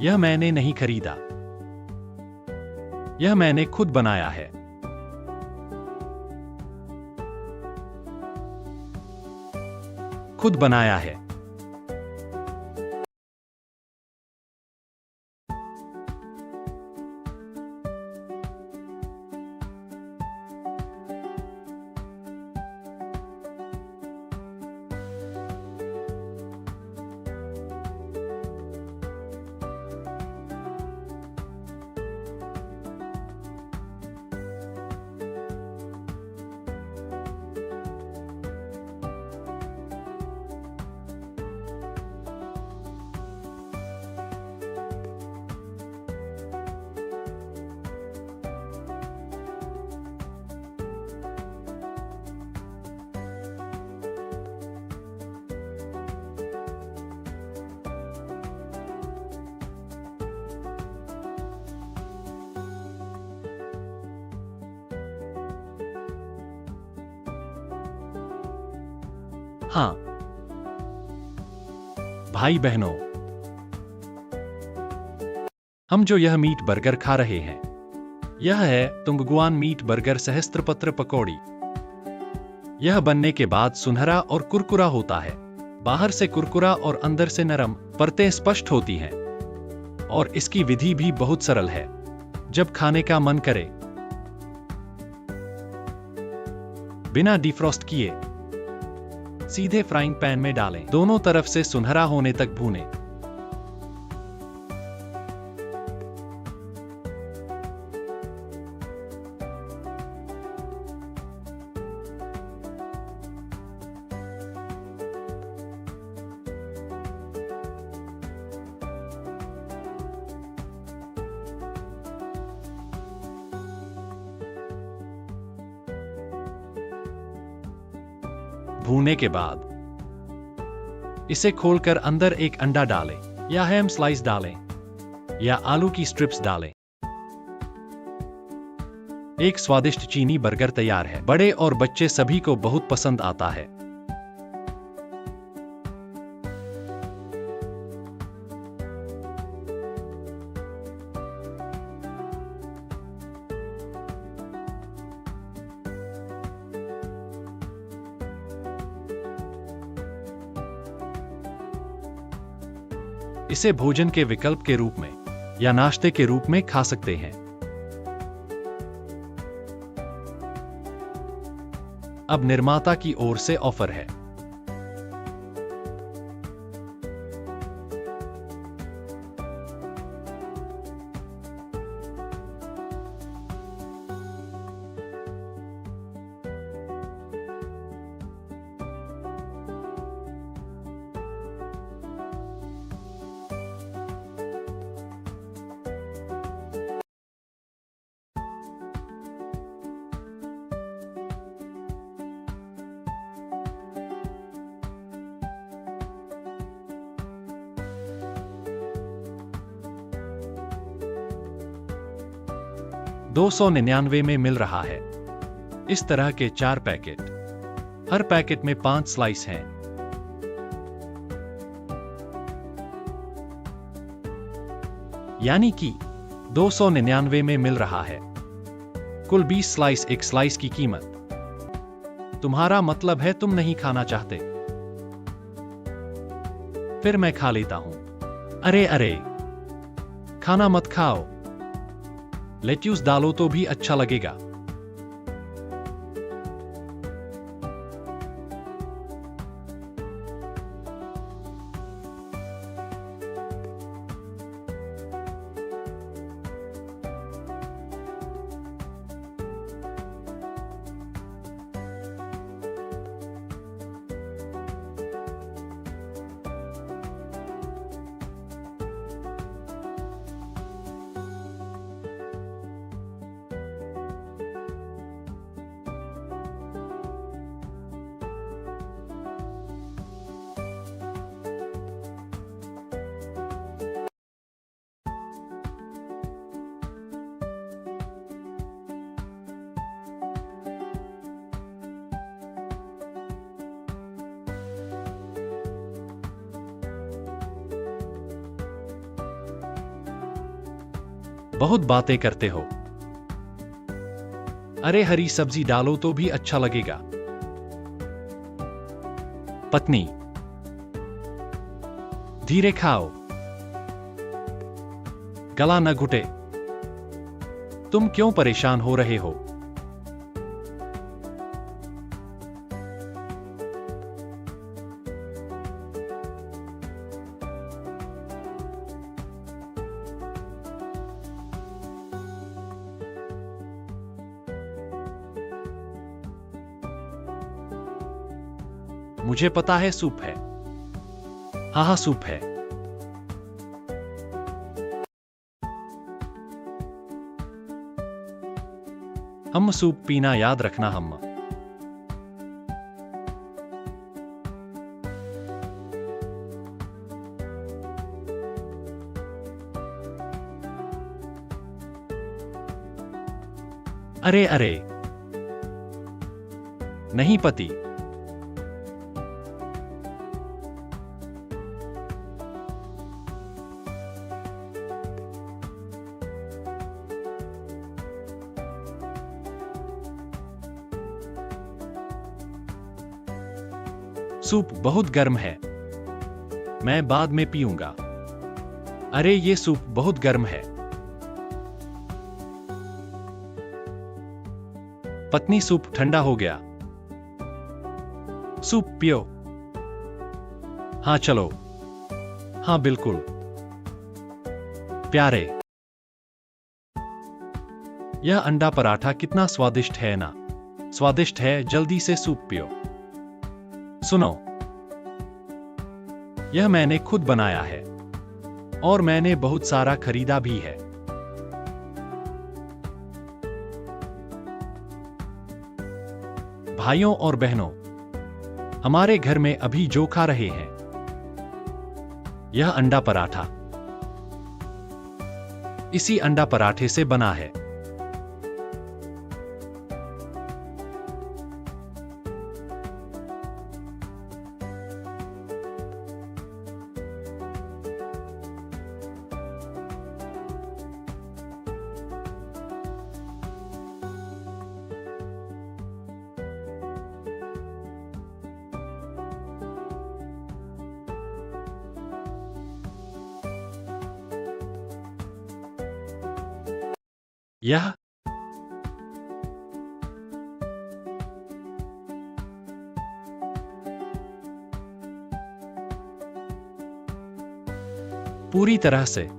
यह मैंने नहीं खरीदा। यह मैंने खुद बनाया है। खुद बनाया है। हाँ भाई बहनों, हम जो यह मीट बर्गर खा रहे हैं, यह है तुंगगुआन मीट बर्गर सहस्त्रपत्र पकौड़ी। यह बनने के बाद सुनहरा और कुरकुरा होता है। बाहर से कुरकुरा और अंदर से नरम, परतें स्पष्ट होती हैं। और इसकी विधि भी बहुत सरल है। जब खाने का मन करे, बिना डिफ्रॉस्ट किए सीधे फ्राइंग पैन में डालें। दोनों तरफ से सुनहरा होने तक भूनें। भूनने के बाद इसे खोलकर अंदर एक अंडा डालें या हैम स्लाइस डालें या आलू की स्ट्रिप्स डालें। एक स्वादिष्ट चीनी बर्गर तैयार है। बड़े और बच्चे सभी को बहुत पसंद आता है। इसे भोजन के विकल्प के रूप में या नाश्ते के रूप में खा सकते हैं। अब निर्माता की ओर से ऑफर है। $299 में मिल रहा है। इस तरह के 4 पैकेट। हर पैकेट में 5 स्लाइस हैं। यानी कि 299 में मिल रहा है। कुल 20 स्लाइस। एक स्लाइस की कीमत। तुम्हारा मतलब है तुम नहीं खाना चाहते? फिर मैं खा लेता हूं। अरे अरे, खाना मत खाओ। लेट्यूस डालो तो भी अच्छा लगेगा। बहुत बातें करते हो। अरे हरी सब्जी डालो तो भी अच्छा लगेगा। पत्नी, धीरे खाओ, गला न घुटे। तुम क्यों परेशान हो रहे हो? मुझे पता है सूप है। हाँ हाँ सूप है। हम सूप पीना याद रखना हम। अरे अरे नहीं पति। सूप बहुत गर्म है, मैं बाद में पीऊंगा। अरे ये सूप बहुत गर्म है। पत्नी सूप ठंडा हो गया। सूप पियो। हाँ चलो। हाँ बिल्कुल। प्यारे, यह अंडा पराठा कितना स्वादिष्ट है ना? स्वादिष्ट है, जल्दी से सूप पियो। सुनो, यह मैंने खुद बनाया है और मैंने बहुत सारा खरीदा भी है। भाइयों और बहनों, हमारे घर में अभी जो खा रहे हैं, यह अंडा पराठा इसी अंडा पराठे से बना है। यह पूरी तरह से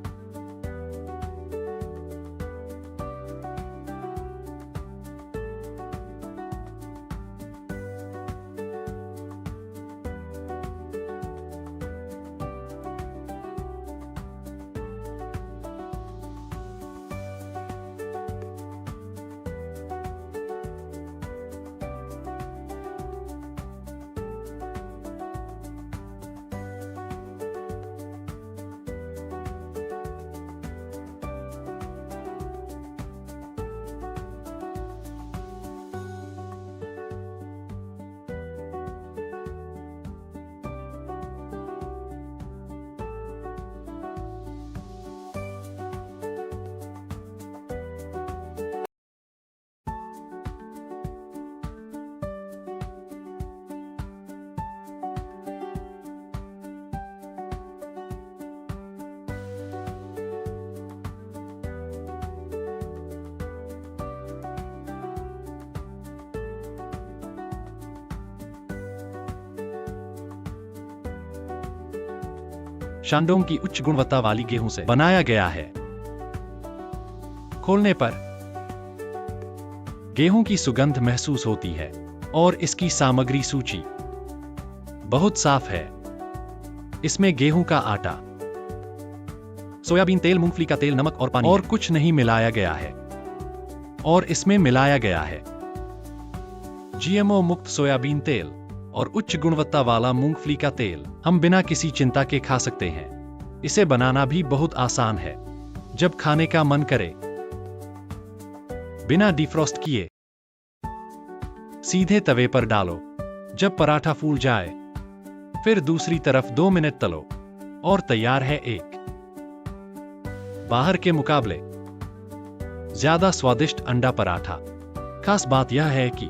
शानडोंग की उच्च गुणवत्ता वाली गेहूं से बनाया गया है। खोलने पर गेहूं की सुगंध महसूस होती है और इसकी सामग्री सूची बहुत साफ है। इसमें गेहूं का आटा, सोयाबीन तेल, मूंगफली का तेल, नमक और पानी और कुछ नहीं मिलाया गया है। और इसमें मिलाया गया है जीएमओ मुक्त सोयाबीन तेल और उच्च गुणवत्ता वाला मूंगफली का तेल। हम बिना किसी चिंता के खा सकते हैं। इसे बनाना भी बहुत आसान है। जब खाने का मन करे, बिना डिफ्रॉस्ट किए सीधे तवे पर डालो। जब पराठा फूल जाए, फिर दूसरी तरफ 2 मिनट तलो और तैयार है एक बाहर के मुकाबले ज्यादा स्वादिष्ट अंडा पराठा। खास बात यह है कि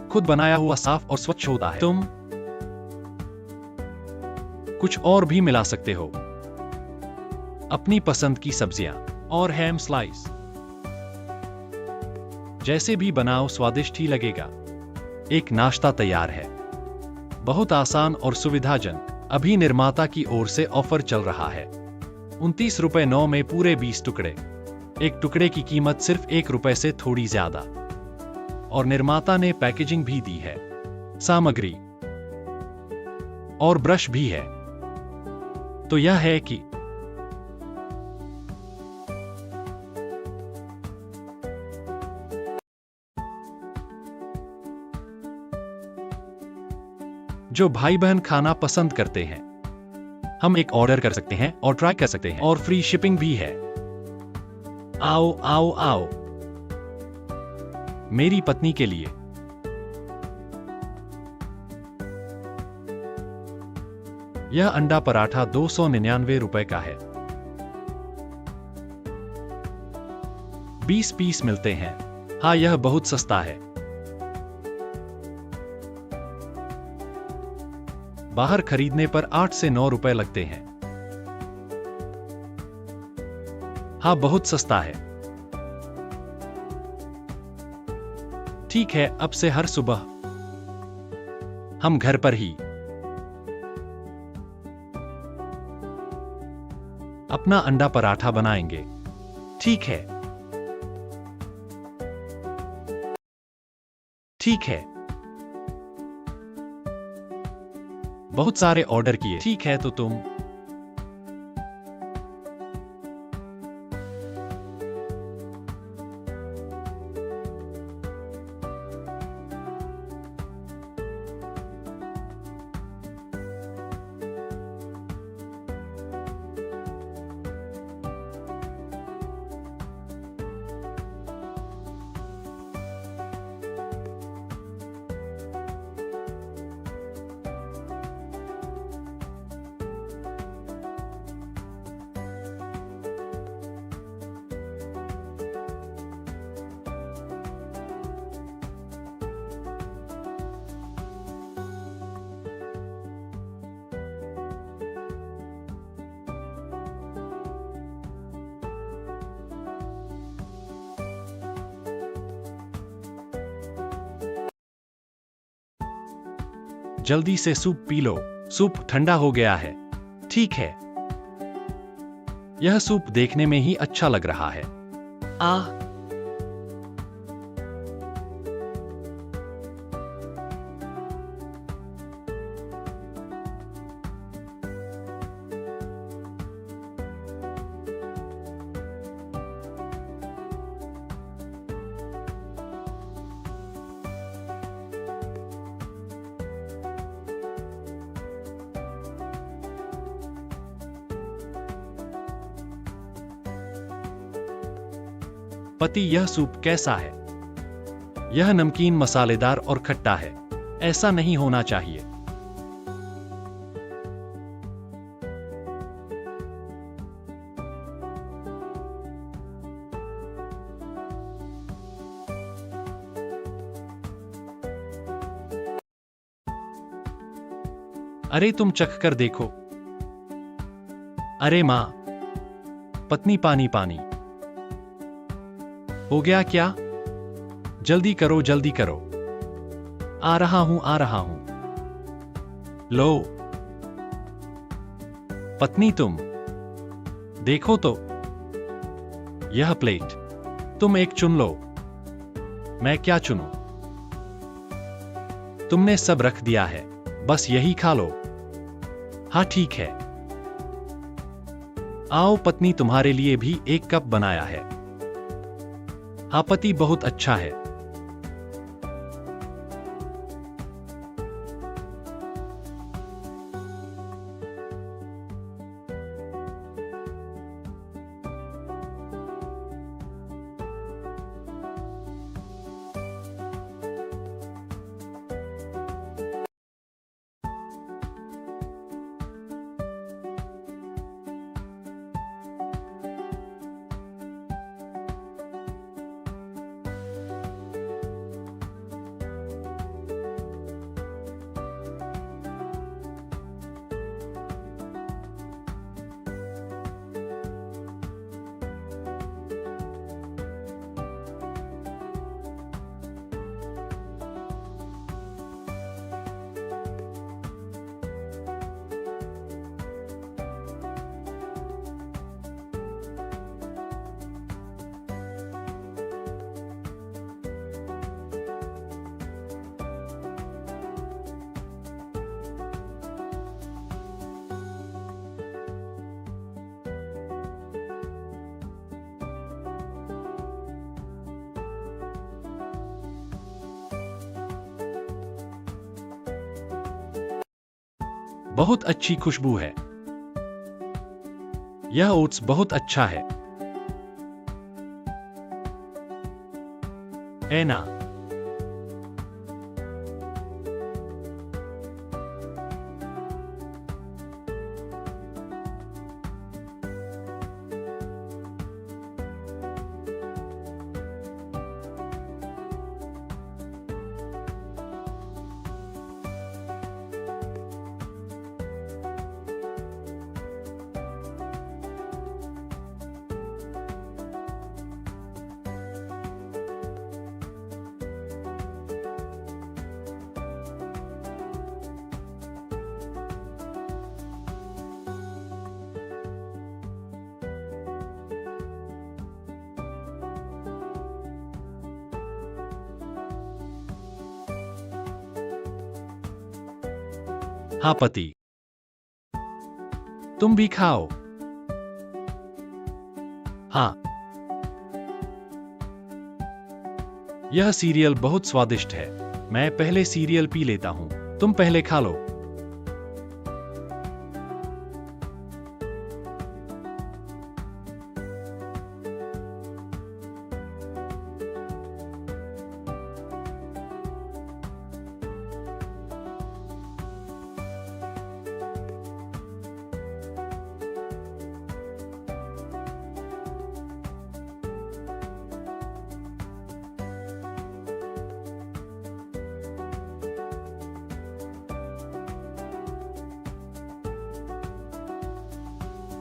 खुद बनाया हुआ साफ और स्वच्छ होता है। तुम कुछ और भी मिला सकते हो, अपनी पसंद की सब्जियां और हैम स्लाइस। जैसे भी बनाओ स्वादिष्ट ही लगेगा। एक नाश्ता तैयार है, बहुत आसान और सुविधाजनक। अभी निर्माता की ओर से ऑफर चल रहा है। 29.9 में पूरे 20 टुकड़े। एक टुकड़े की कीमत सिर्फ ₹1 से थोड़ी ज्यादा। और निर्माता ने पैकेजिंग भी दी है, सामग्री और ब्रश भी है। तो यह है कि जो भाई बहन खाना पसंद करते हैं, हम एक ऑर्डर कर सकते हैं और ट्राई कर सकते हैं, और फ्री शिपिंग भी है। आओ आओ आओ, मेरी पत्नी के लिए। यह अंडा पराठा ₹299 का है। 20 पीस मिलते हैं। हाँ, यह बहुत सस्ता है। बाहर खरीदने पर 8 से 9 रुपए लगते हैं। हाँ, बहुत सस्ता है। ठीक है, अब से हर सुबह हम घर पर ही अपना अंडा पराठा बनाएंगे। ठीक है, ठीक है। बहुत सारे ऑर्डर किए। ठीक है, तो तुम जल्दी से सूप पी लो। सूप ठंडा हो गया है। ठीक है, यह सूप देखने में ही अच्छा लग रहा है। आह, पति, यह सूप कैसा है? यह नमकीन, मसालेदार और खट्टा है। ऐसा नहीं होना चाहिए। अरे तुम चख कर देखो। अरे मां, पत्नी, पानी पानी हो गया क्या? जल्दी करो, जल्दी करो। आ रहा हूं, आ रहा हूं। लो पत्नी, तुम देखो तो, यह प्लेट। तुम एक चुन लो। मैं क्या चुनूं? तुमने सब रख दिया है, बस यही खा लो। हाँ ठीक है। आओ पत्नी, तुम्हारे लिए भी एक कप बनाया है। हाँ पति, बहुत अच्छा है। बहुत अच्छी खुशबू है। यह ओट्स बहुत अच्छा है। एना। हाँ पति, तुम भी खाओ। हाँ, यह सीरियल बहुत स्वादिष्ट है। मैं पहले सीरियल पी लेता हूं, तुम पहले खा लो।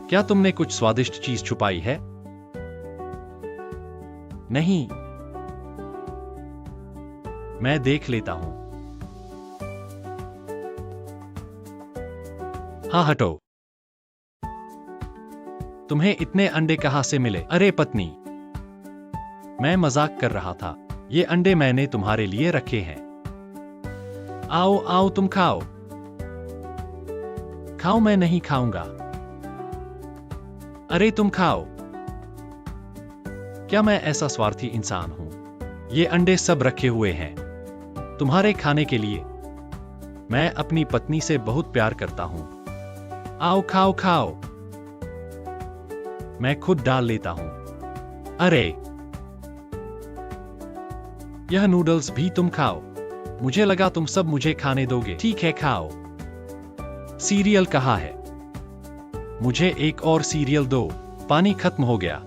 क्या तुमने कुछ स्वादिष्ट चीज छुपाई है? नहीं, मैं देख लेता हूं। हाँ हटो। तुम्हें इतने अंडे कहां से मिले? अरे पत्नी, मैं मजाक कर रहा था। ये अंडे मैंने तुम्हारे लिए रखे हैं। आओ आओ, तुम खाओ। खाओ, मैं नहीं खाऊंगा। अरे तुम खाओ। क्या मैं ऐसा स्वार्थी इंसान हूं? ये अंडे सब रखे हुए हैं तुम्हारे खाने के लिए। मैं अपनी पत्नी से बहुत प्यार करता हूं। आओ खाओ खाओ। मैं खुद डाल लेता हूं। अरे, यह नूडल्स भी तुम खाओ। मुझे लगा तुम सब मुझे खाने दोगे। ठीक है, खाओ। सीरियल कहाँ है? मुझे एक और सीरियल दो। पानी खत्म हो गया।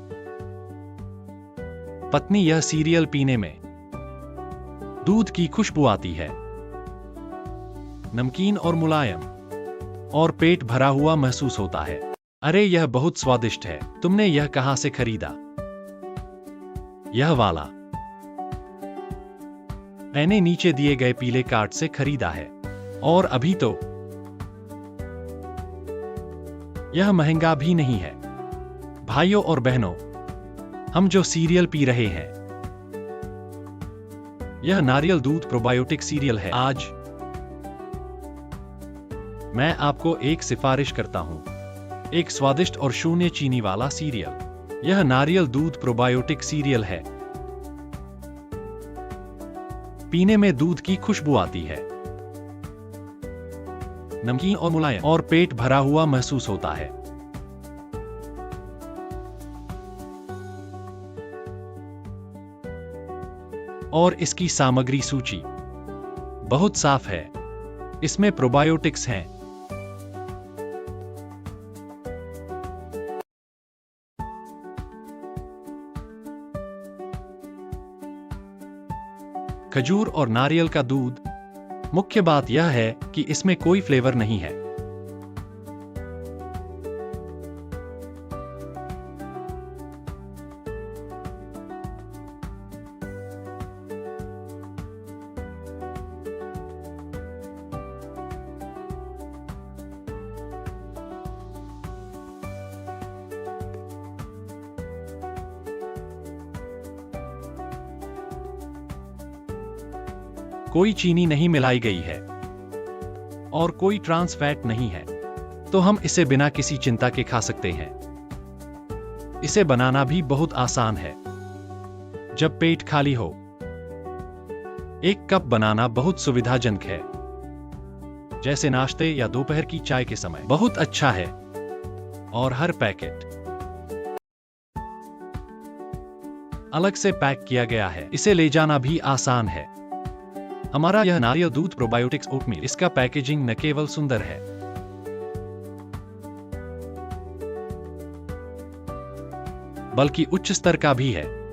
पत्नी, यह सीरियल पीने में दूध की खुशबू आती है, नमकीन और मुलायम, और पेट भरा हुआ महसूस होता है। अरे, यह बहुत स्वादिष्ट है। तुमने यह कहां से खरीदा? यह वाला मैंने नीचे दिए गए पीले कार्ड से खरीदा है। और अभी तो यह महंगा भी नहीं है। भाइयों और बहनों, हम जो सीरियल पी रहे हैं, यह नारियल दूध प्रोबायोटिक सीरियल है। आज मैं आपको एक सिफारिश करता हूं, एक स्वादिष्ट और शून्य चीनी वाला सीरियल। यह नारियल दूध प्रोबायोटिक सीरियल है। पीने में दूध की खुशबू आती है, नमकीन और मुलायम, और पेट भरा हुआ महसूस होता है। और इसकी सामग्री सूची बहुत साफ है। इसमें प्रोबायोटिक्स हैं, खजूर और नारियल का दूध। मुख्य बात यह है कि इसमें कोई फ्लेवर नहीं है। कोई चीनी नहीं मिलाई गई है और कोई ट्रांस फैट नहीं है, तो हम इसे बिना किसी चिंता के खा सकते हैं। इसे बनाना भी बहुत आसान है। जब पेट खाली हो, 1 कप बनाना बहुत सुविधाजनक है। जैसे नाश्ते या दोपहर की चाय के समय। बहुत अच्छा है। और हर पैकेट अलग से पैक किया गया है, इसे ले जाना भी आसान है। हमारा यह नारियल दूध प्रोबायोटिक्स ओटमील, इसका पैकेजिंग न केवल सुंदर है बल्कि उच्च स्तर का भी है।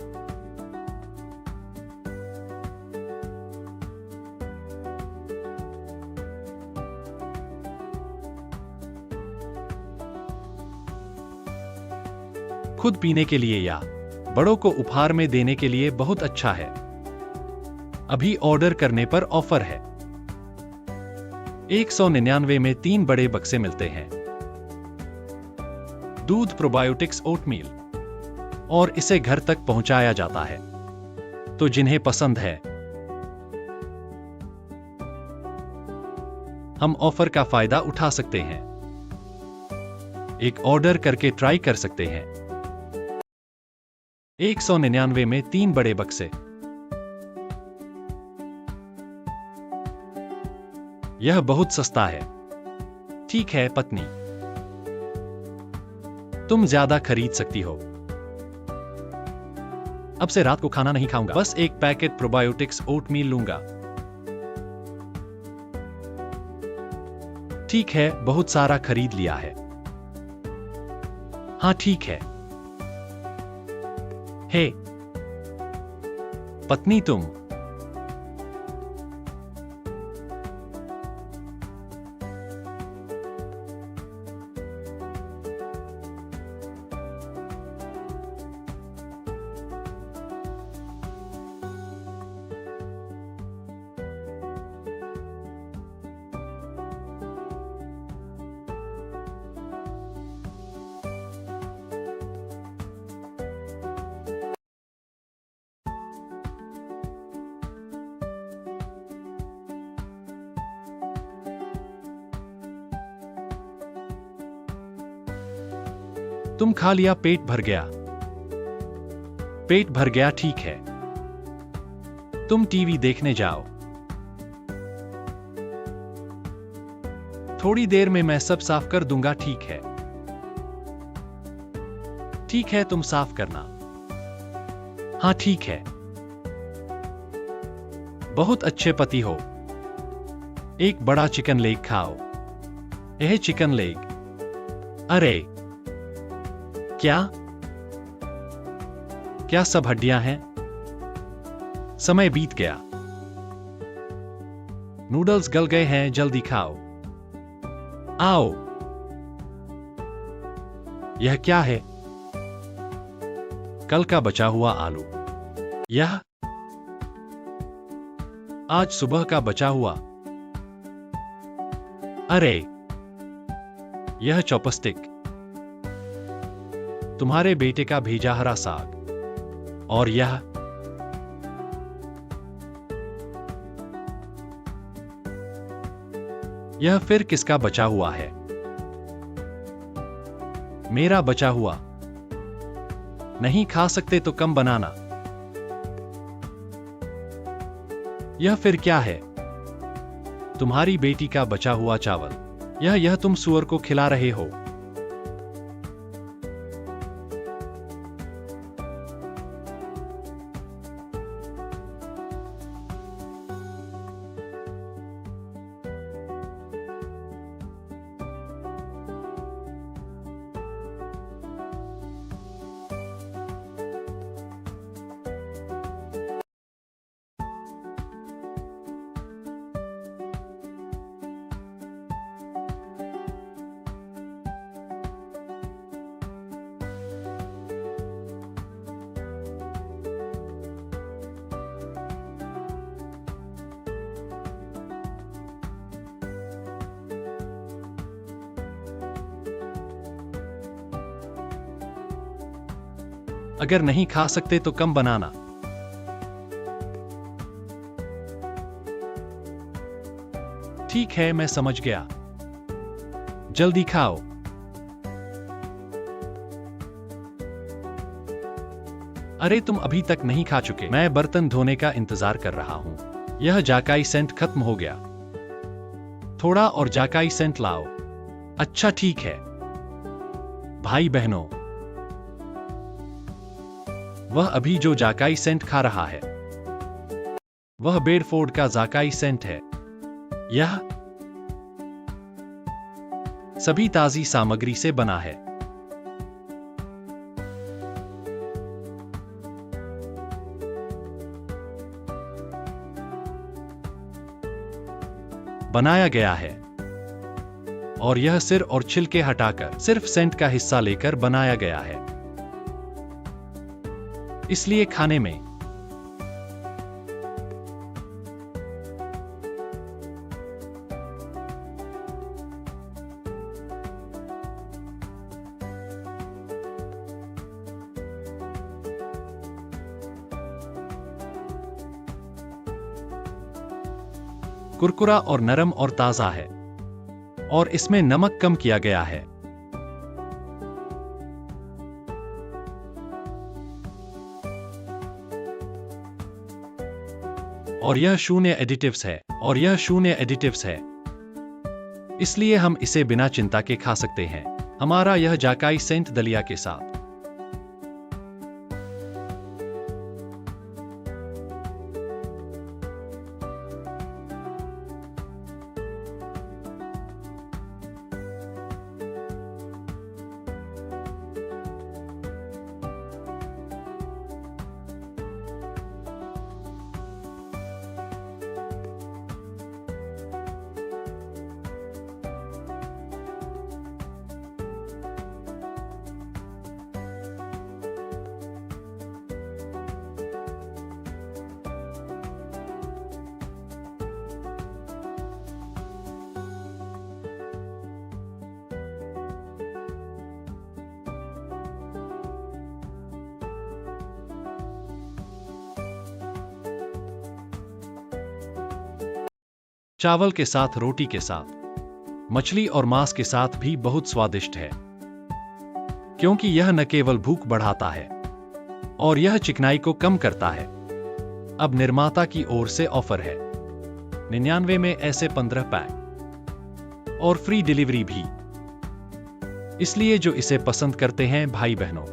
खुद पीने के लिए या बड़ों को उपहार में देने के लिए बहुत अच्छा है। अभी ऑर्डर करने पर ऑफर है। 199 में 3 बड़े बक्से मिलते हैं। दूध प्रोबायोटिक्स ओटमील, और इसे घर तक पहुंचाया जाता है। तो जिन्हें पसंद है, हम ऑफर का फायदा उठा सकते हैं। एक ऑर्डर करके ट्राई कर सकते हैं। 199 में 3 बड़े बक्से। यह बहुत सस्ता है। ठीक है पत्नी, तुम ज्यादा खरीद सकती हो। अब से रात को खाना नहीं खाऊंगा, बस एक पैकेट प्रोबायोटिक्स ओटमील लूंगा। ठीक है, बहुत सारा खरीद लिया है। हाँ ठीक है। हे पत्नी, तुम तुम खा लिया, पेट भर गया। पेट भर गया, ठीक है। तुम टीवी देखने जाओ। थोड़ी देर में मैं सब साफ कर दूंगा, ठीक है। ठीक है, तुम साफ करना। हाँ ठीक है। बहुत अच्छे पति हो। एक बड़ा चिकन लेग खाओ। यह चिकन लेग। अरे क्या सब हड्डियां हैं? समय बीत गया। नूडल्स गल गए हैं, जल्दी खाओ। आओ। यह क्या है? कल का बचा हुआ आलू। यह आज सुबह का बचा हुआ। अरे यह चॉपस्टिक। तुम्हारे बेटे का भेजा हरा साग। और यह फिर किसका बचा हुआ है? मेरा बचा हुआ। नहीं खा सकते तो कम बनाना। यह फिर क्या है? तुम्हारी बेटी का बचा हुआ चावल। यह तुम सुअर को खिला रहे हो। अगर नहीं खा सकते तो कम बनाना। ठीक है, मैं समझ गया। जल्दी खाओ। अरे तुम अभी तक नहीं खा चुके। मैं बर्तन धोने का इंतजार कर रहा हूं। यह जाकाई सेंट खत्म हो गया। थोड़ा और जाकाई सेंट लाओ। अच्छा ठीक है। भाई बहनों, वह अभी जो जाकाई सेंट खा रहा है वह बेडफोर्ड का जाकाई सेंट है। यह सभी ताजी सामग्री से बना है। बनाया गया है और यह सिर और छिलके हटाकर सिर्फ सेंट का हिस्सा लेकर बनाया गया है। इसलिए खाने में कुरकुरा और नरम और ताजा है और इसमें नमक कम किया गया है। और यह शून्य एडिटिव्स है। इसलिए हम इसे बिना चिंता के खा सकते हैं। हमारा यह जाकाई सेंट दलिया के साथ। चावल के साथ, रोटी के साथ, मछली और मांस के साथ भी बहुत स्वादिष्ट है, क्योंकि यह न केवल भूख बढ़ाता है और यह चिकनाई को कम करता है। अब निर्माता की ओर से ऑफर है 99 में ऐसे 15 पैक और फ्री डिलीवरी भी। इसलिए जो इसे पसंद करते हैं भाई बहनों,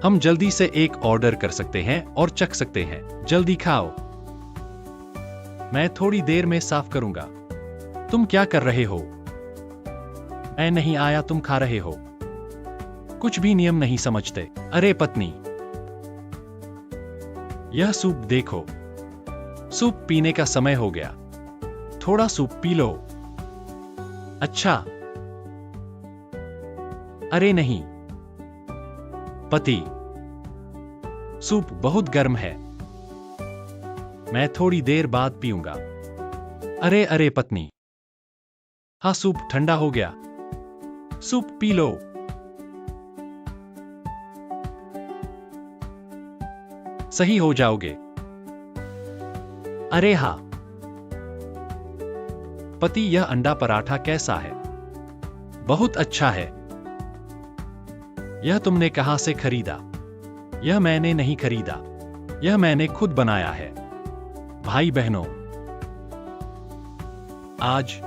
हम जल्दी से एक ऑर्डर कर सकते हैं और चख सकते हैं। जल्दी खाओ। मैं थोड़ी देर में साफ करूंगा। तुम क्या कर रहे हो? मैं नहीं आया, तुम खा रहे हो। कुछ भी नियम नहीं समझते। अरे पत्नी, यह सूप देखो। सूप पीने का समय हो गया। थोड़ा सूप पी लो। अच्छा। अरे नहीं पति, सूप बहुत गर्म है। मैं थोड़ी देर बाद पीऊंगा। अरे अरे पत्नी, हाँ सूप ठंडा हो गया। Soup P low. सही हो जाओगे। अरे हाँ पति, यह अंडा पराठा कैसा है? बहुत अच्छा है। यह तुमने कहां से खरीदा? यह मैंने नहीं खरीदा, यह मैंने खुद बनाया है। भाई बहनों, आज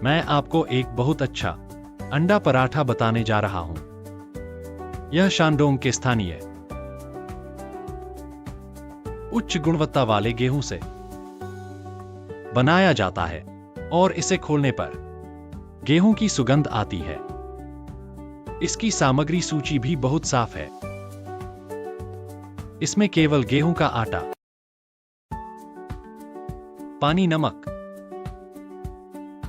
मैं आपको एक बहुत अच्छा अंडा पराठा बताने जा रहा हूं। यह शानडोंग के स्थानीय उच्च गुणवत्ता वाले गेहूं से बनाया जाता है और इसे खोलने पर गेहूं की सुगंध आती है। इसकी सामग्री सूची भी बहुत साफ है। इसमें केवल गेहूं का आटा, पानी, नमक,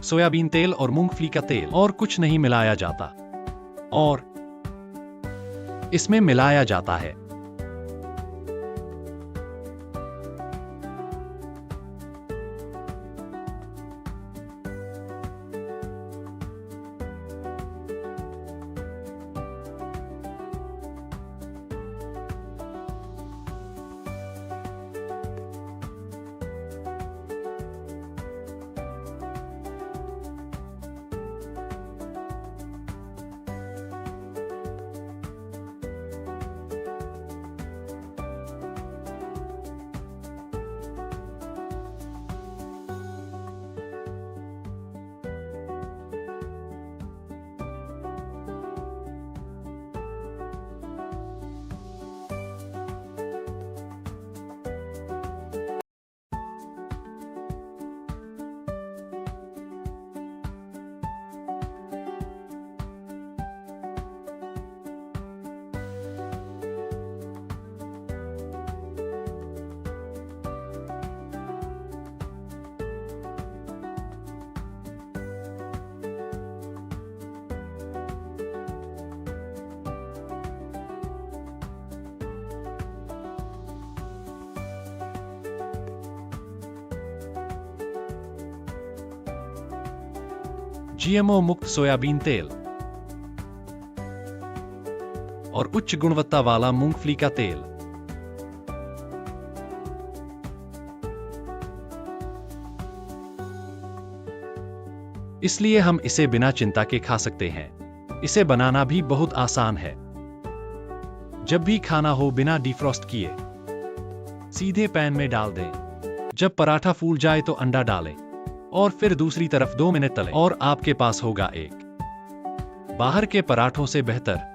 सोयाबीन तेल और मूंगफली का तेल और कुछ नहीं मिलाया जाता। और इसमें मिलाया जाता है जीएमओ मुक्त सोयाबीन तेल और उच्च गुणवत्ता वाला मूंगफली का तेल। इसलिए हम इसे बिना चिंता के खा सकते हैं। इसे बनाना भी बहुत आसान है। जब भी खाना हो बिना डिफ्रॉस्ट किए सीधे पैन में डाल दें। जब पराठा फूल जाए तो अंडा डालें और फिर दूसरी तरफ 2 मिनट तलें और आपके पास होगा एक बाहर के पराठों से बेहतर।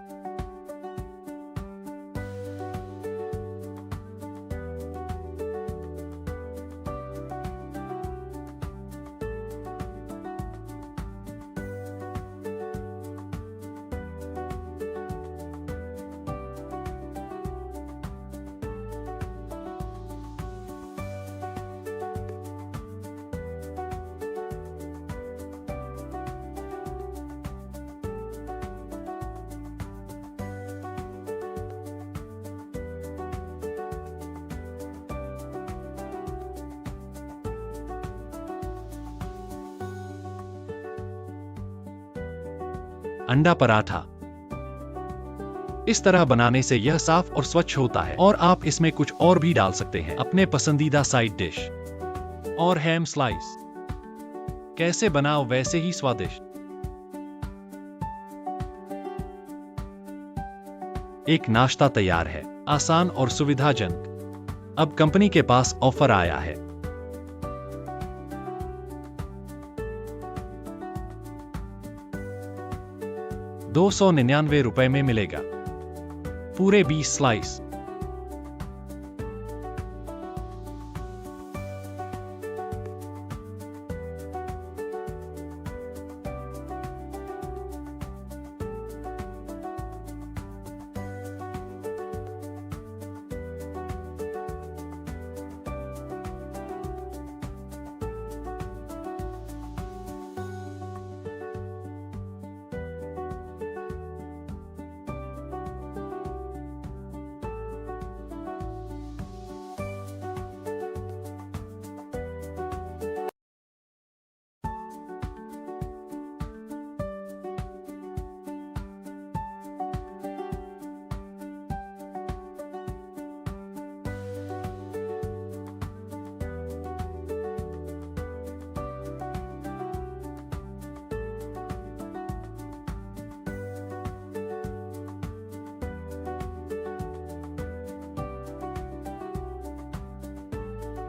अंडा पराठा इस तरह बनाने से यह साफ और स्वच्छ होता है और आप इसमें कुछ और भी डाल सकते हैं, अपने पसंदीदा साइड डिश और हैम स्लाइस। कैसे बनाओ वैसे ही स्वादिष्ट। एक नाश्ता तैयार है, आसान और सुविधाजनक। अब कंपनी के पास ऑफर आया है। ₹299 में मिलेगा पूरे 20 स्लाइस।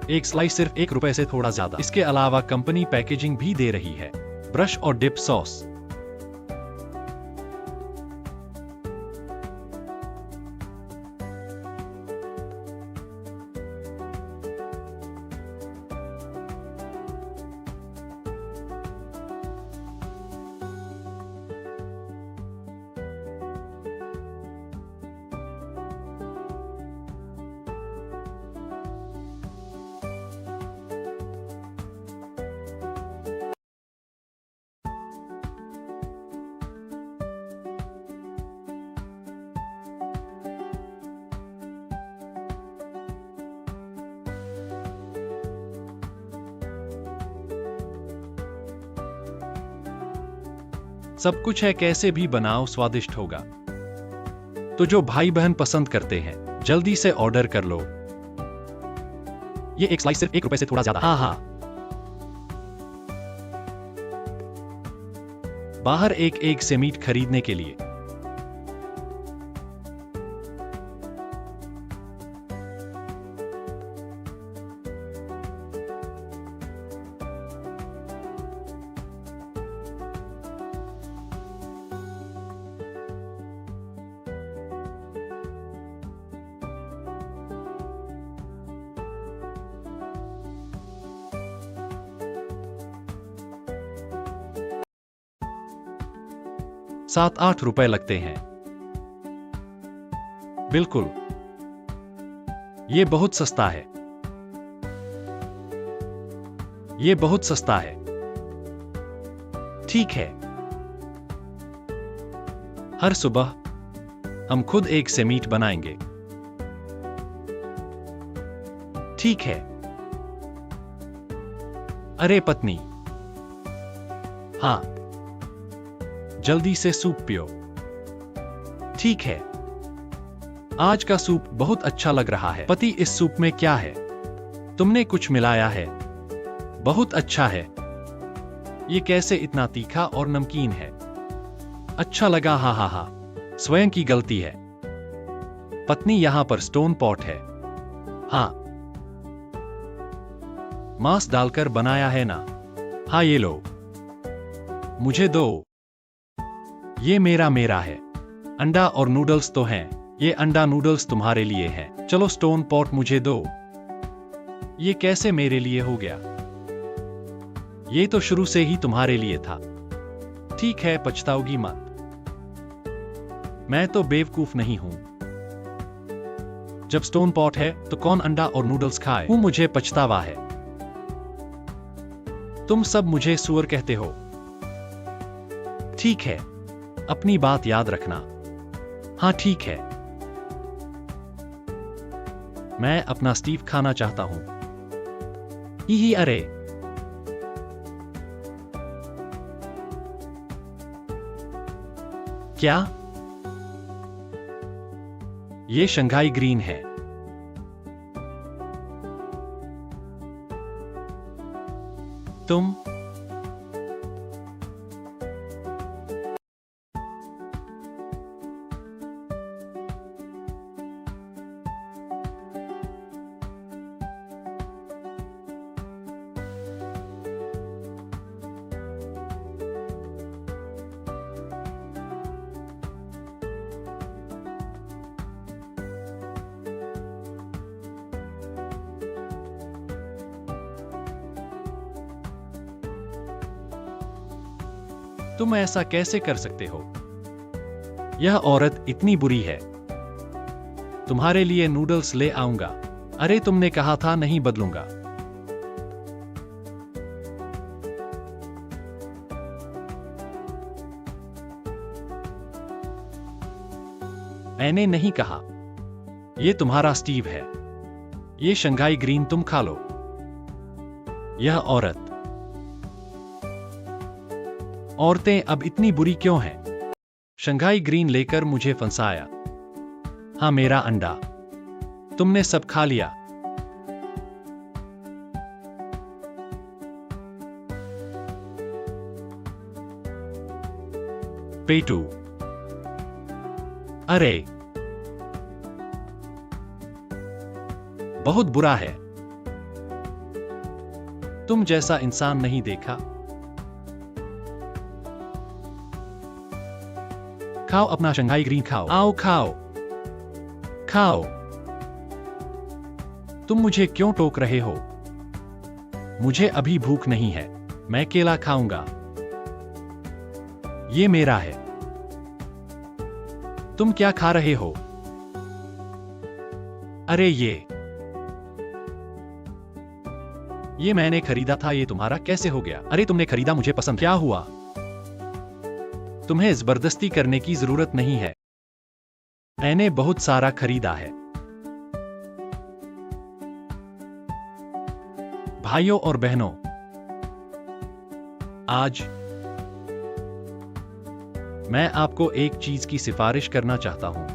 एक स्लाइस सिर्फ ₹1 से थोड़ा ज्यादा। इसके अलावा कंपनी पैकेजिंग भी दे रही है, ब्रश और डिप सॉस। सब कुछ है, कैसे भी बनाओ स्वादिष्ट होगा। तो जो भाई बहन पसंद करते हैं जल्दी से ऑर्डर कर लो। ये एक स्लाइस सिर्फ ₹1 से थोड़ा ज्यादा। हाँ, बाहर एक से मीट खरीदने के लिए ₹7-8 लगते हैं। बिल्कुल, ये बहुत सस्ता है। ये बहुत सस्ता है। ठीक है, हर सुबह हम खुद एक से मीट बनाएंगे। ठीक है। अरे पत्नी, हाँ, जल्दी से सूप पियो। ठीक है, आज का सूप बहुत अच्छा लग रहा है। पति, इस सूप में क्या है? तुमने कुछ मिलाया है। बहुत अच्छा है। ये कैसे इतना तीखा और नमकीन है? अच्छा लगा, हा हा हा। स्वयं की गलती है। पत्नी, यहां पर स्टोन पॉट है। हाँ, मांस डालकर बनाया है ना? हाँ, ये लो, मुझे दो। ये मेरा है। अंडा और नूडल्स तो हैं। ये अंडा नूडल्स तुम्हारे लिए हैं। चलो, स्टोन पॉट मुझे दो। ये कैसे मेरे लिए हो गया? ये तो शुरू से ही तुम्हारे लिए था। ठीक है, पछताओगी मत। मैं तो बेवकूफ नहीं हूं। जब स्टोन पॉट है तो कौन अंडा और नूडल्स खाए? मुझे पछतावा है। तुम सब मुझे सुअर कहते हो। ठीक है, अपनी बात याद रखना। हाँ ठीक है। मैं अपना स्टीव खाना चाहता हूं। ही अरे, क्या? ये शंघाई ग्रीन है। तुम तुम ऐसा कैसे कर सकते हो? यह औरत इतनी बुरी है। तुम्हारे लिए नूडल्स ले आऊंगा। अरे, तुमने कहा था नहीं बदलूंगा। मैंने नहीं कहा। ये तुम्हारा स्टीव है। ये शंघाई ग्रीन तुम खा लो। यह औरत, औरतें अब इतनी बुरी क्यों हैं? शंघाई ग्रीन लेकर मुझे फंसाया। हाँ, मेरा अंडा तुमने सब खा लिया। पेटू, अरे, बहुत बुरा है। तुम जैसा इंसान नहीं देखा। खाओ, अपना शंघाई ग्रीन खाओ। आओ खाओ खाओ। तुम मुझे क्यों टोक रहे हो? मुझे अभी भूख नहीं है। मैं केला खाऊंगा। ये मेरा है। तुम क्या खा रहे हो? अरे, ये मैंने खरीदा था। ये तुम्हारा कैसे हो गया? अरे, तुमने खरीदा, मुझे पसंद। क्या हुआ? तुम्हें जबरदस्ती करने की जरूरत नहीं है। मैंने बहुत सारा खरीदा है। भाइयों और बहनों, आज मैं आपको एक चीज की सिफारिश करना चाहता हूं।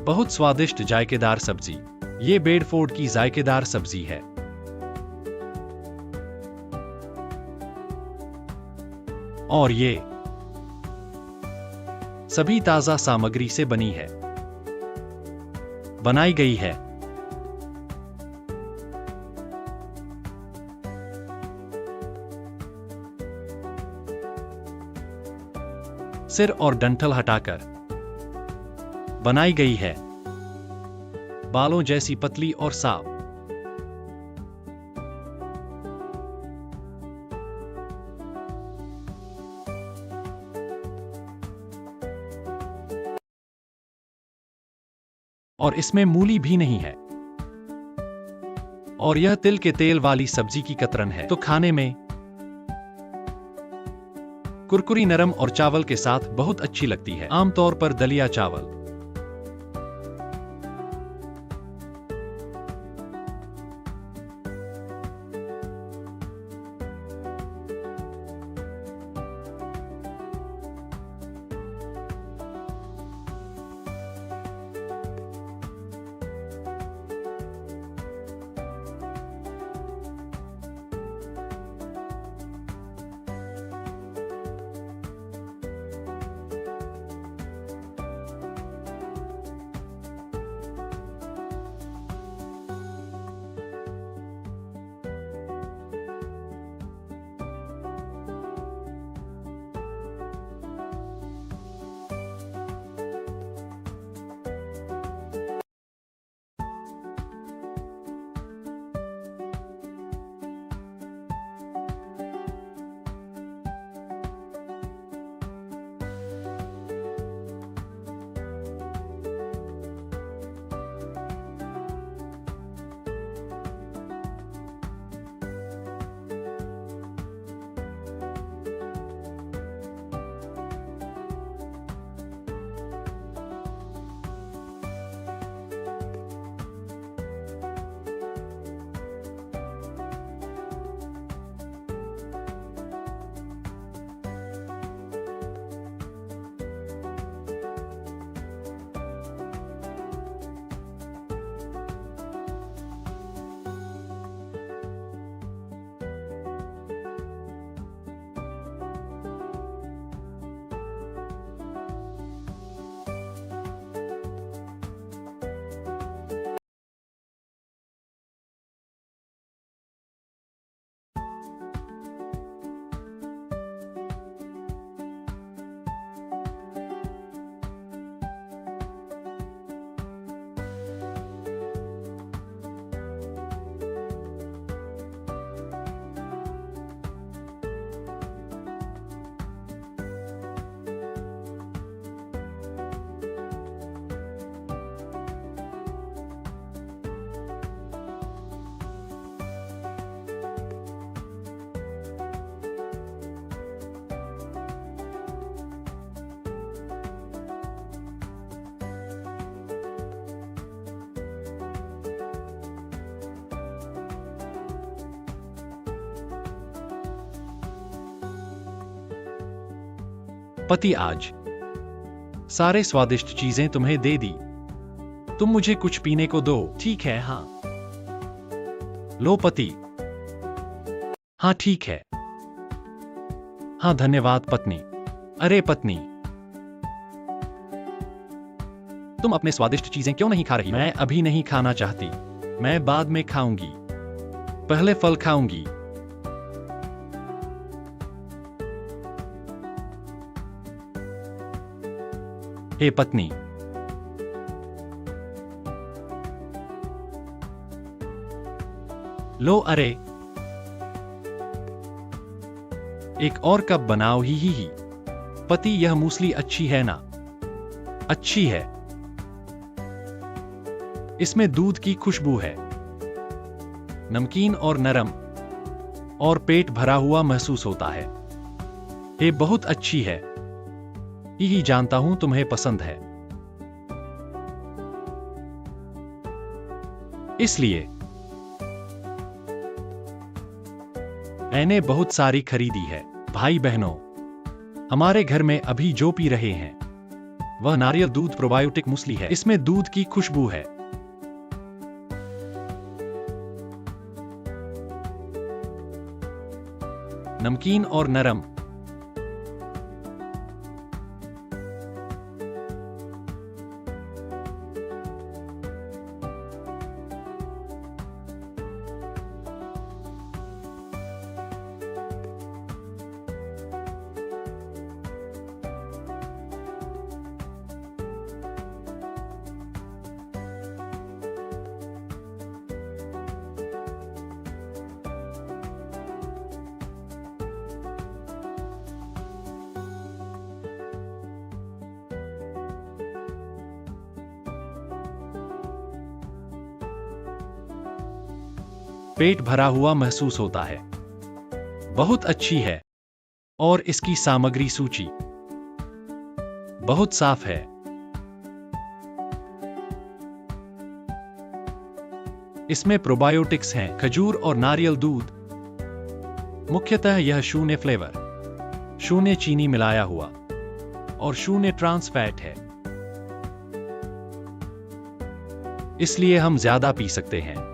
बहुत स्वादिष्ट जायकेदार सब्जी। ये बेडफोर्ड की जायकेदार सब्जी है। और ये सभी ताजा सामग्री से बनी है, बनाई गई है। सिर और डंठल हटाकर बनाई गई है। बालों जैसी पतली और साफ। और इसमें मूली भी नहीं है। और यह तिल के तेल वाली सब्जी की कतरन है, तो खाने में कुरकुरी, नरम और चावल के साथ बहुत अच्छी लगती है। आमतौर पर दलिया चावल। पति, आज सारे स्वादिष्ट चीजें तुम्हें दे दी, तुम मुझे कुछ पीने को दो। ठीक है, हाँ। लो पति। हाँ ठीक है। हाँ धन्यवाद पत्नी। अरे पत्नी, तुम अपने स्वादिष्ट चीजें क्यों नहीं खा रही? मैं अभी नहीं खाना चाहती, मैं बाद में खाऊंगी, पहले फल खाऊंगी। हे पत्नी, लो। अरे एक और कप बनाओ। ही। पति, यह मूसली अच्छी है ना? अच्छी है, इसमें दूध की खुशबू है, नमकीन और नरम, और पेट भरा हुआ महसूस होता है। ये बहुत अच्छी है। ही जानता हूं तुम्हें पसंद है, इसलिए मैंने बहुत सारी खरीदी है। भाई बहनों, हमारे घर में अभी जो पी रहे हैं वह नारियल दूध प्रोबायोटिक मूसली है। इसमें दूध की खुशबू है, नमकीन और नरम, पेट भरा हुआ महसूस होता है, बहुत अच्छी है। और इसकी सामग्री सूची बहुत साफ है। इसमें प्रोबायोटिक्स हैं, खजूर और नारियल दूध। मुख्यतः यह 0 फ्लेवर, 0 चीनी मिलाया हुआ और 0 ट्रांस फैट है, इसलिए हम ज्यादा पी सकते हैं।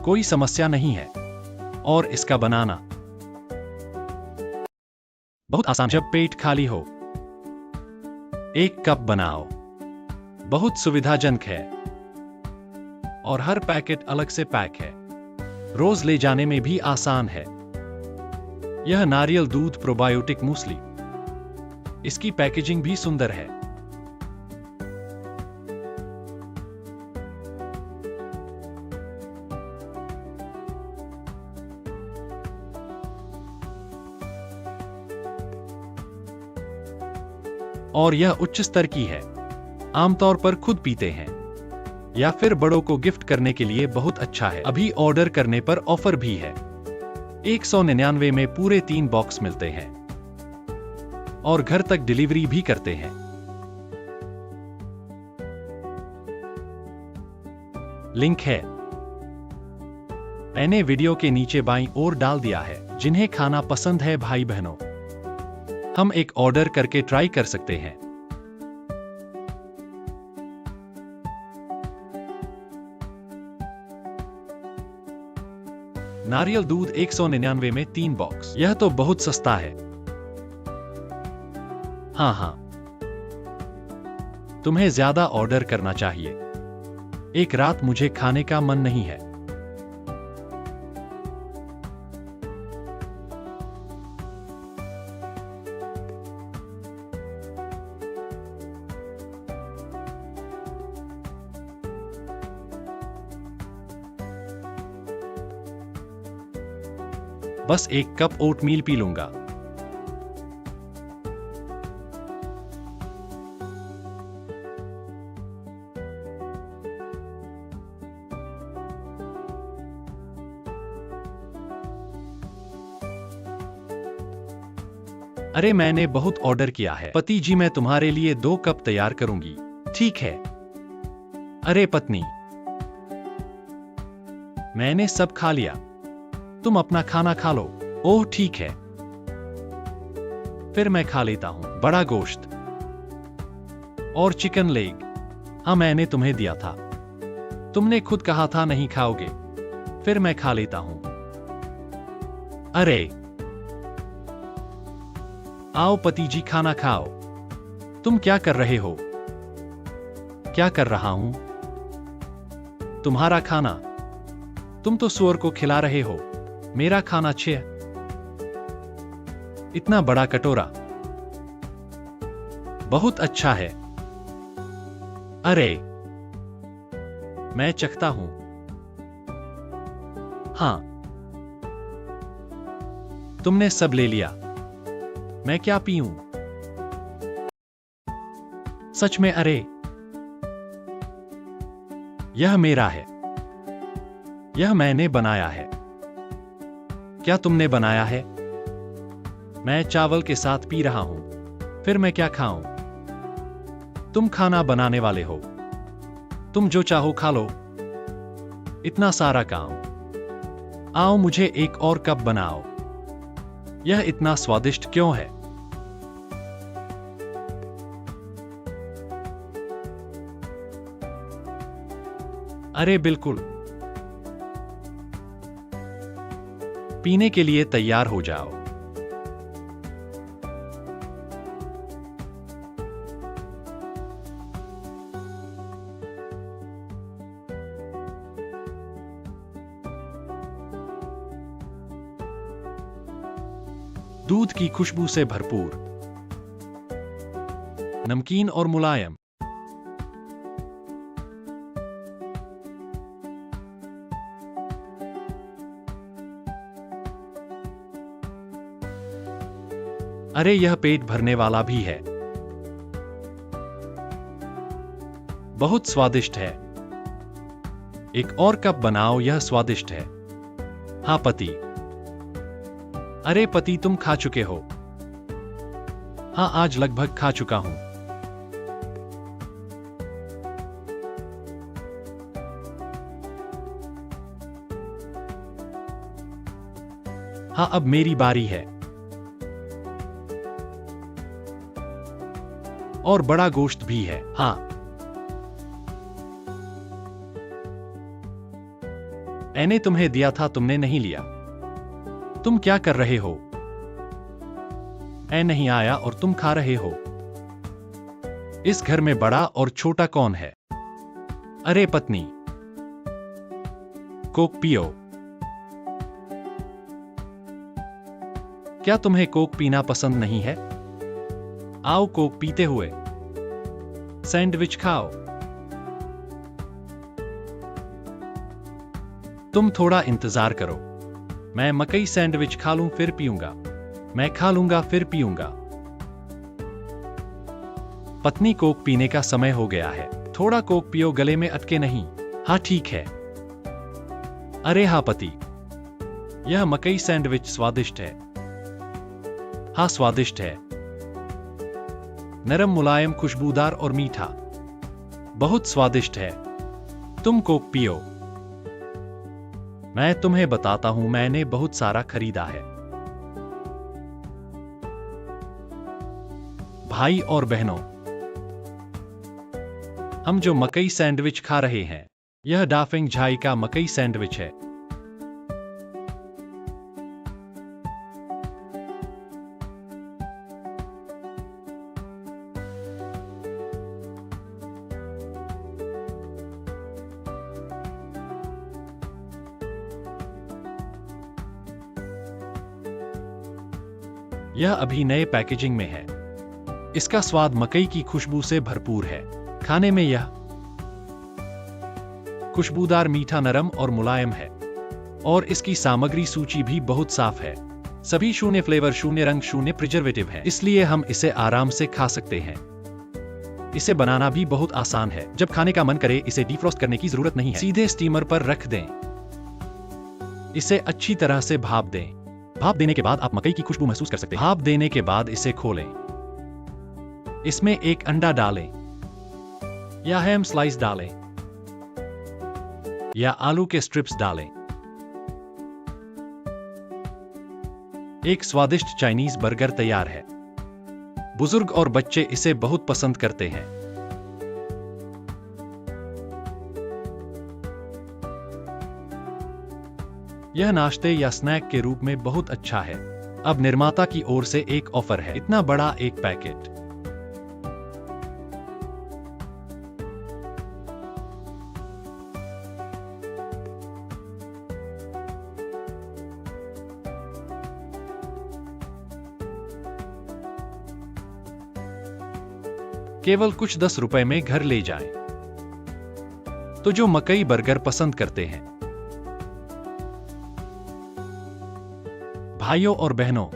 कोई समस्या नहीं है, और इसका बनाना बहुत आसान। जब पेट खाली हो, 1 कप बनाओ। बहुत सुविधाजनक है, और हर पैकेट अलग से पैक है। रोज ले जाने में भी आसान है। यह नारियल दूध प्रोबायोटिक मूसली, इसकी पैकेजिंग भी सुंदर है। और यह उच्च स्तर की है, आमतौर पर खुद पीते हैं या फिर बड़ों को गिफ्ट करने के लिए बहुत अच्छा है। अभी ऑर्डर करने पर ऑफर भी है, 199 में पूरे 3 बॉक्स मिलते हैं और घर तक डिलीवरी भी करते हैं। लिंक है, मैंने वीडियो के नीचे बाईं ओर डाल दिया है। जिन्हें खाना पसंद है भाई बहनों, हम एक ऑर्डर करके ट्राई कर सकते हैं। नारियल दूध 199 में 3 बॉक्स, यह तो बहुत सस्ता है। हाँ, तुम्हें ज्यादा ऑर्डर करना चाहिए। एक रात मुझे खाने का मन नहीं है। बस 1 कप ओटमील पी लूंगा। अरे मैंने बहुत ऑर्डर किया है। पति जी मैं तुम्हारे लिए 2 कप तैयार करूंगी। ठीक है। अरे पत्नी, मैंने सब खा लिया, तुम अपना खाना खा लो। ओह ठीक है, फिर मैं खा लेता हूं। बड़ा गोश्त और चिकन लेग। हाँ मैंने तुम्हें दिया था, तुमने खुद कहा था नहीं खाओगे, फिर मैं खा लेता हूं। अरे आओ पति जी खाना खाओ। तुम क्या कर रहे हो? क्या कर रहा हूं? तुम्हारा खाना। तुम तो सुअर को खिला रहे हो। मेरा खाना छे। इतना बड़ा कटोरा, बहुत अच्छा है। अरे मैं चखता हूं। हां, तुमने सब ले लिया, मैं क्या पीऊं? सच में? अरे यह मेरा है, यह मैंने बनाया है। क्या तुमने बनाया है? मैं चावल के साथ पी रहा हूं, फिर मैं क्या खाऊं? तुम खाना बनाने वाले हो, तुम जो चाहो खा लो। इतना सारा काम। आओ मुझे एक और कप बनाओ। यह इतना स्वादिष्ट क्यों है? अरे बिल्कुल, पीने के लिए तैयार हो जाओ। दूध की खुशबू से भरपूर, नमकीन और मुलायम। अरे यह पेट भरने वाला भी है, बहुत स्वादिष्ट है। एक और कप बनाओ, यह स्वादिष्ट है। हाँ पति। अरे पति तुम खा चुके हो? हाँ आज लगभग खा चुका हूं। हाँ अब मेरी बारी है। और बड़ा गोश्त भी है। हाँ मैंने तुम्हें दिया था, तुमने नहीं लिया। तुम क्या कर रहे हो? मैं नहीं आया और तुम खा रहे हो। इस घर में बड़ा और छोटा कौन है? अरे पत्नी, कोक पियो। क्या तुम्हें कोक पीना पसंद नहीं है? आओ कोक पीते हुए सैंडविच खाओ। तुम थोड़ा इंतजार करो, मैं मकई सैंडविच खा लूं फिर पीऊंगा। मैं खा लूंगा फिर पीऊंगा। पत्नी कोक पीने का समय हो गया है, थोड़ा कोक पियो, गले में अटके नहीं। हाँ ठीक है। अरे हाँ पति, यह मकई सैंडविच स्वादिष्ट है। हाँ स्वादिष्ट है, नरम मुलायम खुशबूदार और मीठा, बहुत स्वादिष्ट है। तुम कोक पियो। मैं तुम्हें बताता हूं, मैंने बहुत सारा खरीदा है। भाई और बहनों, हम जो मकई सैंडविच खा रहे हैं, यह डाफिंग झाई का मकई सैंडविच है। यह अभी नए पैकेजिंग में है। इसका स्वाद मकई की खुशबू से भरपूर है। खाने में यह खुशबूदार, मीठा, नरम और मुलायम है। और इसकी सामग्री सूची भी बहुत साफ है। सभी शून्य फ्लेवर, शून्य रंग, शून्य प्रिजर्वेटिव है, इसलिए हम इसे आराम से खा सकते हैं। इसे बनाना भी बहुत आसान है। जब खाने का मन करे, इसे डिफ्रॉस्ट करने की जरूरत नहीं है, सीधे स्टीमर पर रख दें। इसे अच्छी तरह से भाप दें। भाप देने के बाद आप मकई की खुशबू महसूस कर सकते हैं। भाप देने के बाद इसे खोलें। इसमें एक अंडा डालें या हैम स्लाइस डालें या आलू के स्ट्रिप्स डालें। एक स्वादिष्ट चाइनीज बर्गर तैयार है। बुजुर्ग और बच्चे इसे बहुत पसंद करते हैं। यह नाश्ते या स्नैक के रूप में बहुत अच्छा है। अब निर्माता की ओर से एक ऑफर है, इतना बड़ा एक पैकेट। केवल कुछ 10 रुपए में घर ले जाएं। तो जो मकई बर्गर पसंद करते हैं, भाइयों और बहनों,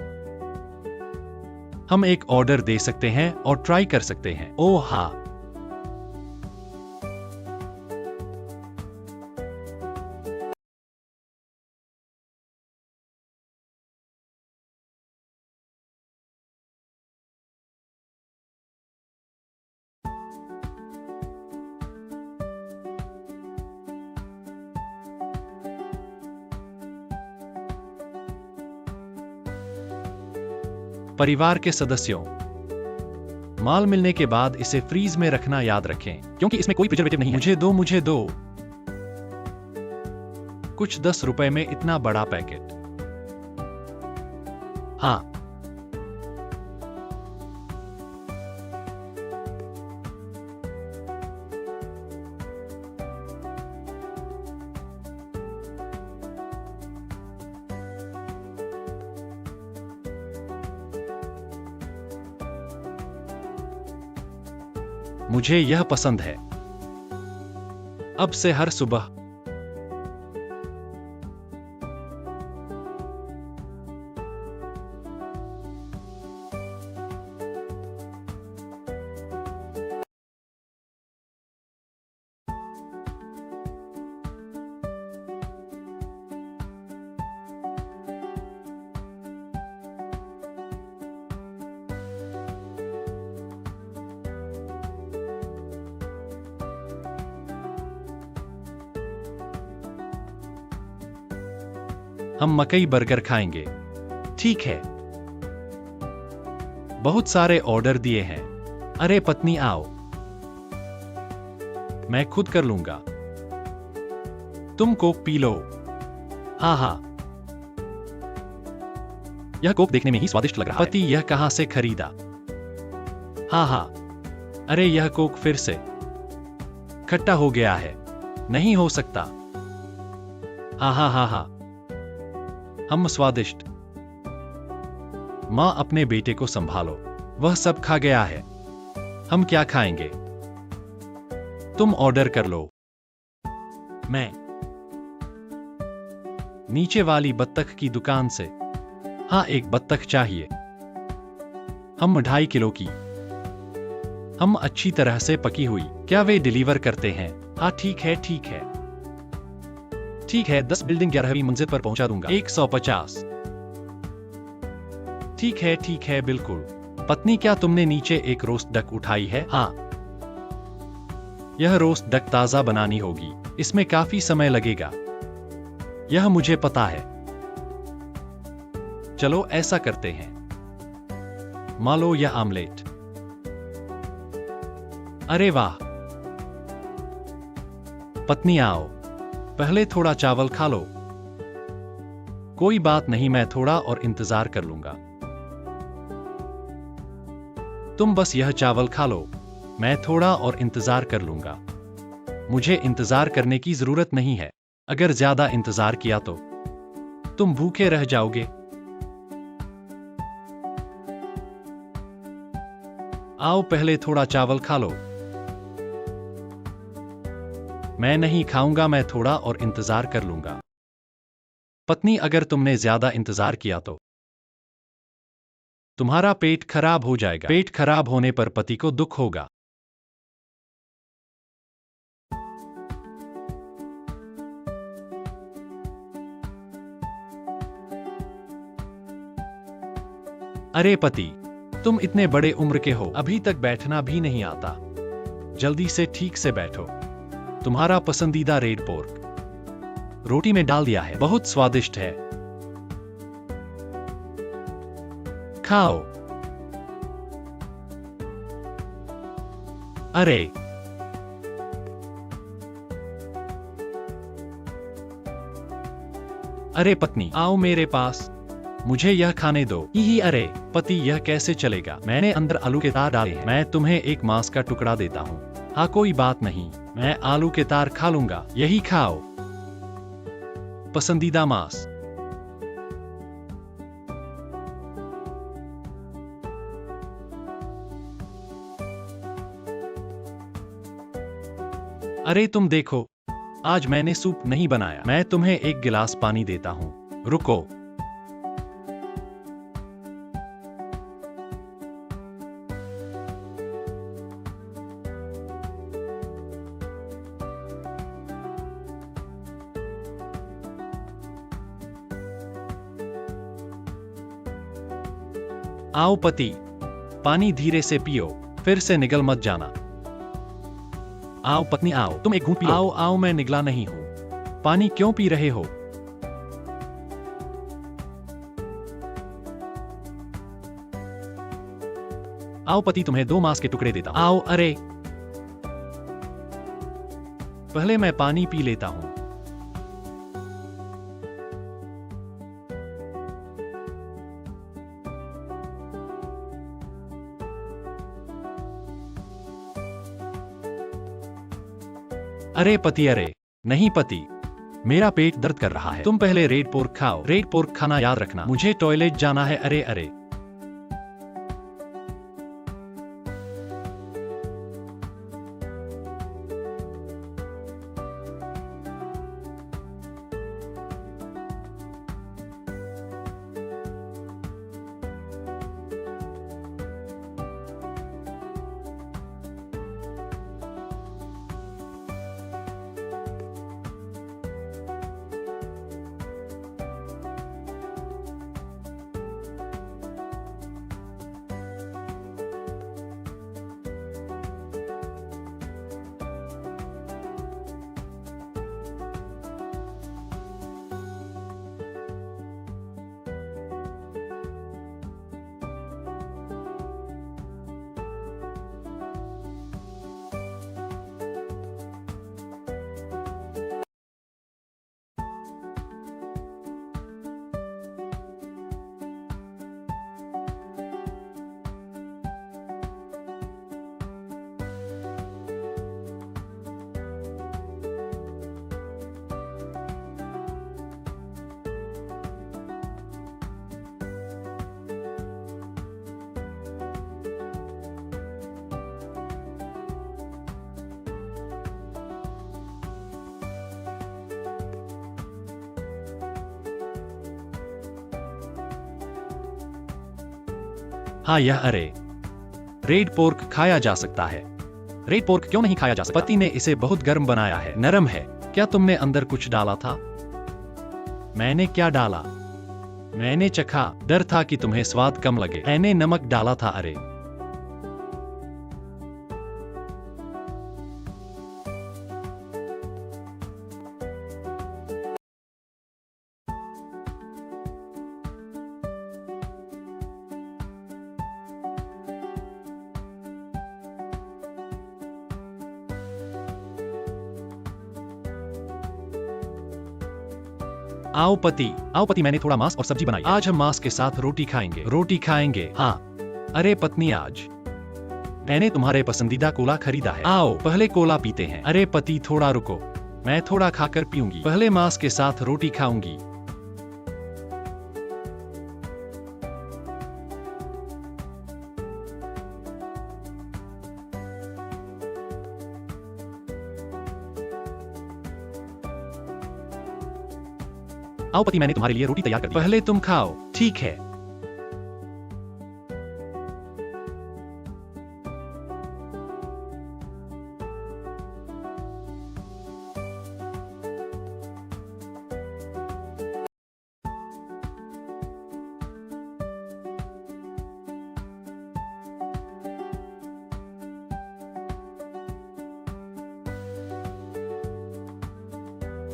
हम एक ऑर्डर दे सकते हैं और ट्राई कर सकते हैं। ओह हाँ, परिवार के सदस्यों, माल मिलने के बाद इसे फ्रीज में रखना याद रखें, क्योंकि इसमें कोई प्रिजर्वेटिव नहीं है। मुझे दो। कुछ 10 रुपए में इतना बड़ा पैकेट। हाँ, मुझे यह पसंद है। अब से हर सुबह हम मकई बर्गर खाएंगे। ठीक है। बहुत सारे ऑर्डर दिए हैं। अरे पत्नी आओ, मैं खुद कर लूंगा। तुम कोक पी लो। हाँ हाँ, यह कोक देखने में ही स्वादिष्ट लग रहा है। पति, यह कहां से खरीदा? हाँ हाँ, अरे यह कोक फिर से खट्टा हो गया है। नहीं हो सकता। हाँ हाँ हाँ हाँ, हम स्वादिष्ट। मां, अपने बेटे को संभालो, वह सब खा गया है। हम क्या खाएंगे? तुम ऑर्डर कर लो। मैं नीचे वाली बत्तख की दुकान से। हाँ, एक बत्तख चाहिए। हम 2.5 किलो की। हम अच्छी तरह से पकी हुई। क्या वे डिलीवर करते हैं? हाँ ठीक है ठीक है ठीक है, 10 बिल्डिंग 11वीं मंजिल पर पहुंचा दूंगा। 150। ठीक है बिल्कुल। पत्नी, क्या तुमने नीचे एक रोस्ट डक उठाई है? हाँ, यह रोस्ट डक ताजा बनानी होगी, इसमें काफी समय लगेगा। यह मुझे पता है। चलो ऐसा करते हैं। मालो या आमलेट। अरे वाह। पत्नी आओ, पहले थोड़ा चावल खा लो। कोई बात नहीं, मैं थोड़ा और इंतजार कर लूंगा। तुम बस यह चावल खा लो, मैं थोड़ा और इंतजार कर लूंगा। मुझे इंतजार करने की जरूरत नहीं है। अगर ज्यादा इंतजार किया तो तुम भूखे रह जाओगे। आओ, पहले थोड़ा चावल खा लो। मैं नहीं खाऊंगा, मैं थोड़ा और इंतजार कर लूंगा। पत्नी, अगर तुमने ज्यादा इंतजार किया तो तुम्हारा पेट खराब हो जाएगा। पेट खराब होने पर पति को दुख होगा। अरे पति, तुम इतने बड़े उम्र के हो, अभी तक बैठना भी नहीं आता। जल्दी से ठीक से बैठो। तुम्हारा पसंदीदा रेड पोर्क रोटी में डाल दिया है, बहुत स्वादिष्ट है। खाओ। अरे अरे पत्नी, आओ मेरे पास, मुझे यह खाने दो। ही अरे पति, यह कैसे चलेगा? मैंने अंदर आलू के तार डाले हैं। मैं तुम्हें एक मांस का टुकड़ा देता हूँ। हाँ कोई बात नहीं, मैं आलू के तार खा लूंगा। यही खाओ, पसंदीदा मांस। अरे तुम देखो, आज मैंने सूप नहीं बनाया। मैं तुम्हें एक गिलास पानी देता हूँ, रुको। आओ पति, पानी धीरे से पियो, फिर से निगल मत जाना। आओ पत्नी, आओ, तुम एक घूंट पी लो। आओ आओ, मैं निगला नहीं हूं। पानी क्यों पी रहे हो? आओ पति, तुम्हें 2 मांस के टुकड़े देता हूं। आओ। अरे पहले मैं पानी पी लेता हूं। अरे पति, अरे नहीं पति, मेरा पेट दर्द कर रहा है। तुम पहले रेड पोर्क खाओ। रेड पोर्क खाना याद रखना, मुझे टॉयलेट जाना है। अरे अरे हाँ यह अरे रेड पोर्क खाया जा सकता है। रेड पोर्क क्यों नहीं खाया जा सकता? पति ने इसे बहुत गर्म बनाया है, नरम है। क्या तुमने अंदर कुछ डाला था? मैंने क्या डाला? मैंने चखा, डर था कि तुम्हें स्वाद कम लगे। मैंने नमक डाला था। अरे आओ पति, मैंने थोड़ा मांस और सब्जी बनाई। आज हम मांस के साथ रोटी खाएंगे। रोटी खाएंगे, हाँ। अरे पत्नी, आज मैंने तुम्हारे पसंदीदा कोला खरीदा है। आओ पहले कोला पीते हैं। अरे पति, थोड़ा रुको, मैं थोड़ा खाकर पीऊंगी। पहले मांस के साथ रोटी खाऊंगी। आओ पति, मैंने तुम्हारे लिए रोटी तैयार कर दी। पहले तुम खाओ। ठीक है।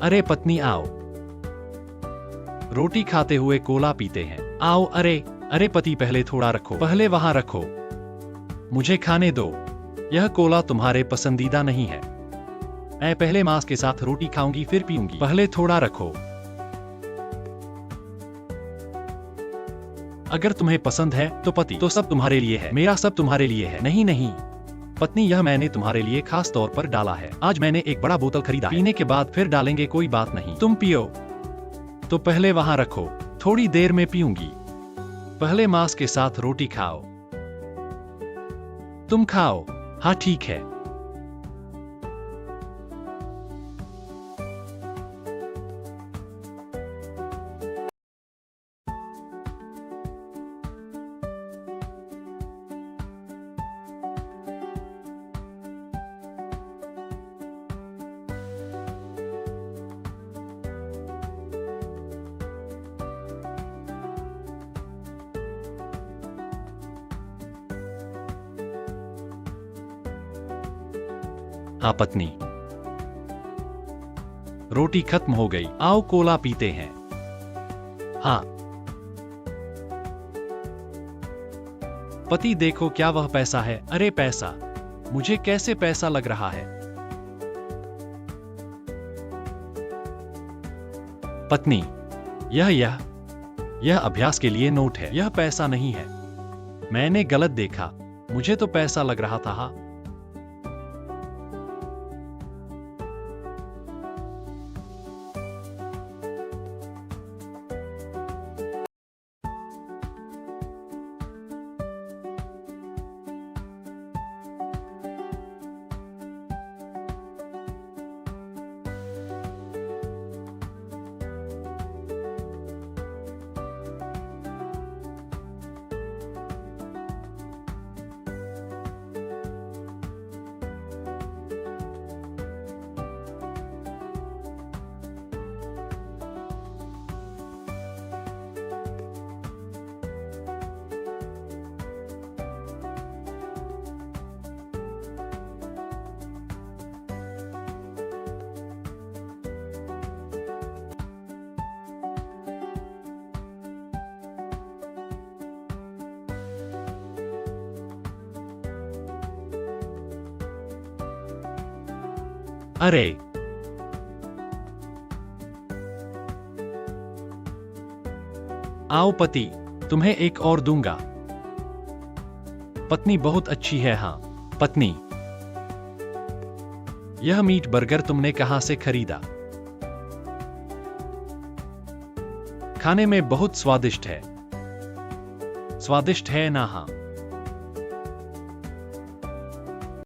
अरे पत्नी आओ। रोटी खाते हुए कोला पीते हैं। आओ। अरे अरे पति पहले थोड़ा रखो, पहले वहां रखो, मुझे खाने दो। यह कोला तुम्हारे पसंदीदा नहीं है। मैं पहले मांस के साथ रोटी खाऊंगी फिर पीऊंगी, पहले थोड़ा रखो। अगर तुम्हें पसंद है तो पति, तो सब तुम्हारे लिए है, मेरा सब तुम्हारे लिए है। नहीं नहीं पत्नी, यह मैंने तुम्हारे लिए खास तौर पर डाला है। आज मैंने एक बड़ा बोतल खरीदा, पीने के बाद फिर डालेंगे, कोई बात नहीं। तुम पियो तो पहले वहां रखो, थोड़ी देर में पीऊंगी। पहले मांस के साथ रोटी खाओ। तुम खाओ। हाँ ठीक है। हाँ पत्नी, रोटी खत्म हो गई, आओ कोला पीते हैं। हाँ पति, देखो क्या वह पैसा है। अरे पैसा, मुझे कैसे पैसा लग रहा है। पत्नी, यह अभ्यास के लिए नोट है, यह पैसा नहीं है। मैंने गलत देखा, मुझे तो पैसा लग रहा था। अरे आओ पति, तुम्हें एक और दूंगा। पत्नी, बहुत अच्छी है। हाँ पत्नी, यह मीट बर्गर तुमने कहां से खरीदा? खाने में बहुत स्वादिष्ट है। स्वादिष्ट है ना? हाँ